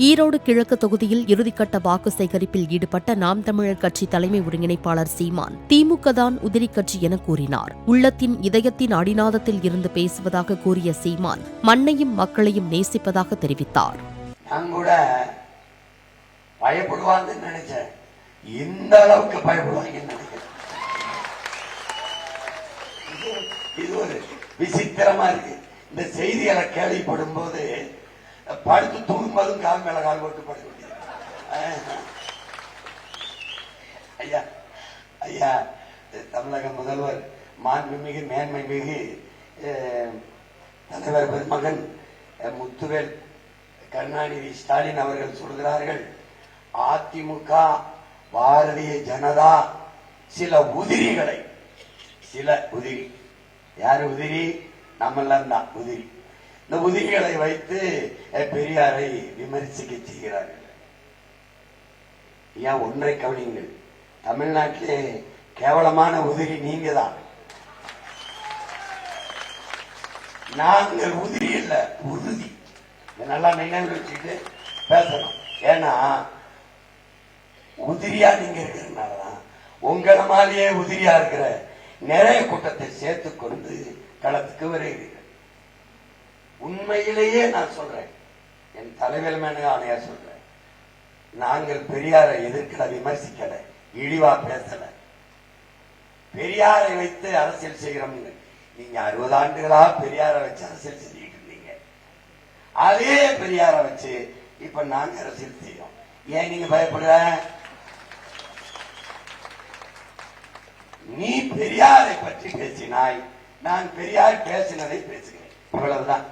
ஈரோடு கிழக்கு தொகுதியில் இறுதிக்கட்ட வாக்கு சேகரிப்பில் ஈடுபட்ட நாம் தமிழர் கட்சி தலைமை ஒருங்கிணைப்பாளர் சீமான் திமுக தான் உதிரி கட்சி என கூறினார். உள்ளத்தின் இதயத்தின் அடிநாதத்தில் இருந்து பேசுவதாக கூறிய சீமான் மண்ணையும் மக்களையும் நேசிப்பதாக தெரிவித்தார். பயப்படுவாங்கன்னு நினைச்சேன், இந்த அளவுக்கு பயப்படுவாங்கன்னு நினைக்கிறேன். இது ஒரு விசித்திரமா இருக்கு. இந்த செய்திகளை கேள்விப்படும் போது படுத்து தூங்கும்போதும் கால் மேல கால் போட்டு படுக்க முடியாது. ஐயா ஐயா தமிழக முதல்வர் மாண்புமிகு மேன்மை மிகு தலைவர் பெருமகன் முத்துவேல் கருணாநிதி ஸ்டாலின் அவர்கள் சொல்கிறார்கள், அதிமுக பாரதிய ஜனதா சில உதிரிகளை, சில உதிரி, யாரு உதிரி? நம்மெல்லாம் தான் உதிரி. இந்த உதிரிகளை வைத்து பெரியாரை விமர்சிக்க செய்கிறார்கள். ஏன் ஒன்றை கவனிங்கள், தமிழ்நாட்டிலே கேவலமான உதிரி நீங்க தான். நாங்கள் உதிரி இல்ல, உறுதி. நல்லா நினைவு வச்சுட்டு பேசணும். ஏன்னா உதிரியா நீங்க இருக்கிறதுனாலதான் உங்களை மாதிரியே உதிரியா இருக்கிற நிறைய கூட்டத்தை சேர்த்துக் கொண்டு களத்துக்கு வருகிறீர்கள். உண்மையிலேயே நான் சொல்றேன், என் தலைவர் மேல ஆணையா சொல்றேன், நாங்கள் பெரியாரை எதிர்க்கல, விமர்சிக்கல, இழிவா பேசல. பெரியாரை வைத்து அரசியல் செய்கிறோம். நீங்க 60 ஆண்டுகளா பெரியாரை வச்சு அரசியல் செஞ்சுட்டு இருந்தீங்க. அதே பெரியாரை வச்சு இப்ப நாங்க அரசியல் செய்யறோம். ஏன் நீங்க பயப்படுற? நீ பெரியாரை பற்றி பேசினாய், நான் பெரியார் பேசினதை பேசுகிறேன். இவ்வளவுதான்.